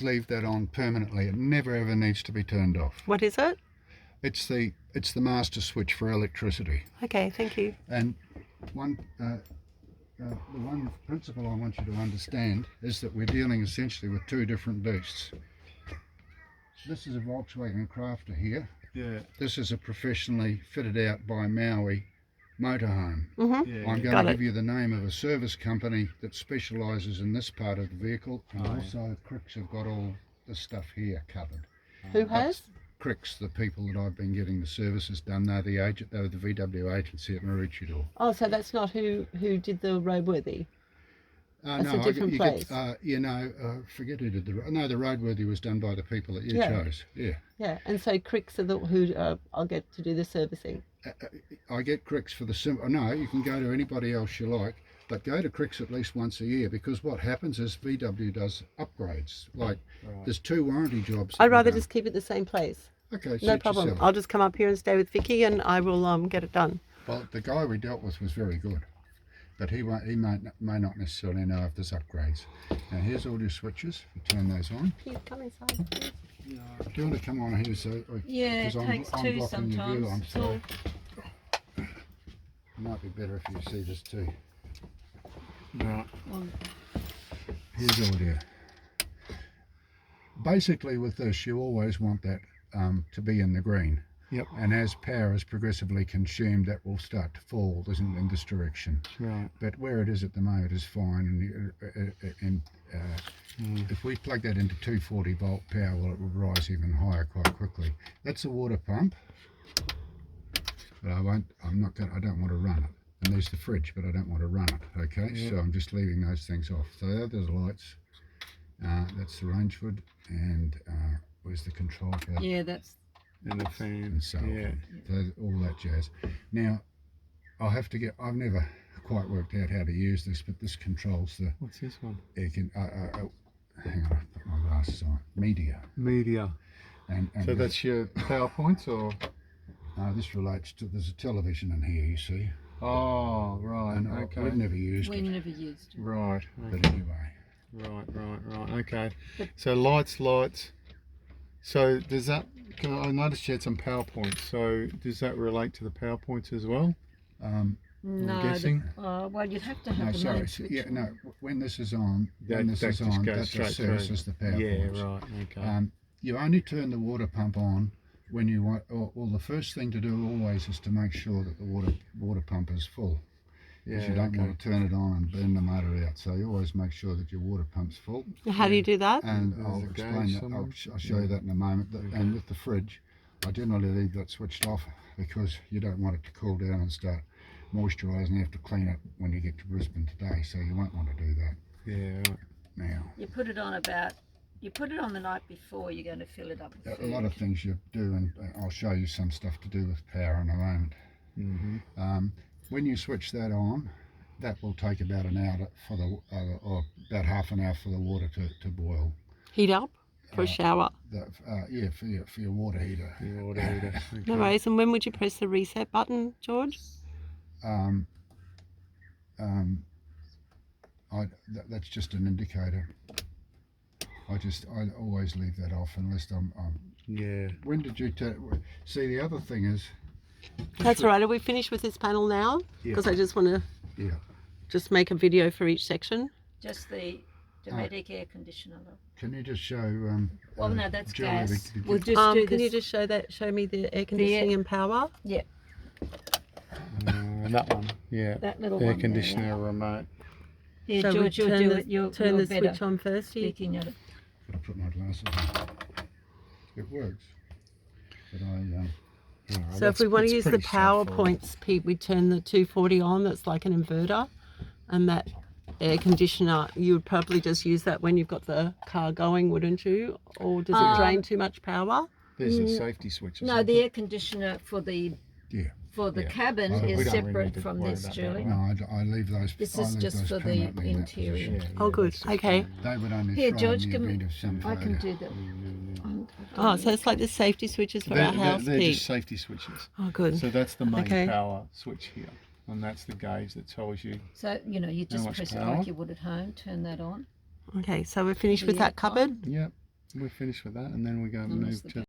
leave that on permanently. It never ever needs to be turned off. What is it? It's the master switch for electricity. Okay, thank you. And the one principle I want you to understand is that we're dealing essentially with two different beasts. This is a Volkswagen Crafter here. Yeah. This is a professionally fitted out by Maui motorhome. Mm-hmm. Yeah. I'm going Got to it. give you the name of a service company that specialises in this part of the vehicle, and Oh. also Cricks have got all this stuff here covered. Who has? Cricks, the people that I've been getting the services done, they're the agent, they're the VW agency at Maroochydore. Oh, so that's not who did the roadworthy. That's a different place. Forget who did the roadworthy was done by the people that you Yeah. chose. Yeah. Yeah, and so Cricks are who I'll get to do the servicing. I get Cricks for the simple. No, you can go to anybody else you like, but go to Cricks at least once a year, because what happens is VW does upgrades. Like there's 2 warranty jobs. I'd rather just keep it the same place. Okay, No suit problem. yourself. I'll just come up here and stay with Vicky, and I will get it done. Well, the guy we dealt with was very good, but he may not necessarily know if there's upgrades. Now here's all your switches. You turn those on. Can you come inside, please? Do you want to come on here? Yeah, because it takes two blocking your view, sometimes. I'm It's all- sorry. It might be better if you see this too. Right. Here's audio. Basically with this you always want that to be in the green. Yep. And as power is progressively consumed, that will start to fall, isn't it, in this direction. Right. But where it is at the moment is fine, and if we plug that into 240 volt power, well, it will rise even higher quite quickly. That's a water pump, but I don't want to run it. And there's the fridge, but I don't want to run it. Okay, Yeah. so I'm just leaving those things off. So there's the lights. That's the range hood, and where's the control for that? Yeah, that's And the fan. And so Yeah. on. So all that jazz. Now, I've never quite worked out how to use this, but this controls the What's this one? air hang on, I put my glasses on. Media. Media. And So that's your PowerPoints, or? this relates to, there's a television in here, you see. Oh, right. And Okay. we've never used we it, never used it. Right. but anyway. Right. Okay. So lights. So does that? I noticed you had some PowerPoints. So does that relate to the PowerPoints as well? No, guessing? well, you'd have to have No, the sorry. main switch. Yeah, no. When this is on, That just goes straight services the power Yeah. points. Right. Okay. You only turn the water pump on when you want. Well, the first thing to do always is to make sure that the water pump is full. Because you don't want to turn it on and burn the motor out. So you always make sure that your water pump's full. How do you do that? And There's I'll a explain gauge that. somewhere. I'll show you that in a moment. And with the fridge, I generally leave that switched off because you don't want it to cool down and start moisturising. You have to clean it when you get to Brisbane today, so you won't want to do that Yeah. Right. now. You put it on the night before you're going to fill it up with A lot of things you do, and I'll show you some stuff to do with power in a moment. Mm-hmm. When you switch that on, that will take about an hour for the, or about half an hour for the water to boil. Heat up for a shower. Yeah, for your water heater. Your water heater. No worries. And when would you press the reset button, George? That's just an indicator. I always leave that off unless I'm Yeah. when did you see, the other thing is, That's all right. Are we finished with this panel now? Yeah. Because I just want to yeah, just make a video for each section. just the domestic air conditioner. Though. can you just show Well, no, that's Julie, gas. the- We'll just do Can this. you just show me the air conditioning and power? Yeah, That one. Yeah. that little Air one. conditioner remote. Yeah, So we George, you'll turn do the, it. You're turn the better. switch on first. You, Speaking of it. Gotta put my glasses on. It works, but so if we want to use the power points, Pete, we turn the 240 on. That's like an inverter, and that air conditioner, you would probably just use that when you've got the car going, wouldn't you? Or does it drain too much power? There's a safety switch. Or No, something. the air conditioner for the yeah. cabin Well, we is don't really separate need to from worry this, about that Julie. one. No, I leave those. This I is leave just those for the permanently in that interior. position. Oh, good. Okay. They would only Here, throw George, in give the me. event of some I can failure. do that. Oh, so it's like the safety switches for our house, They're Pete. just safety switches. Oh, good. So that's the main Okay. power switch here, and that's the gauge that tells you. So you just much press it power? like you would at home. Turn that on. Okay, so we're finished with that cupboard. Yep. we're finished with that, and then we go And that's move the to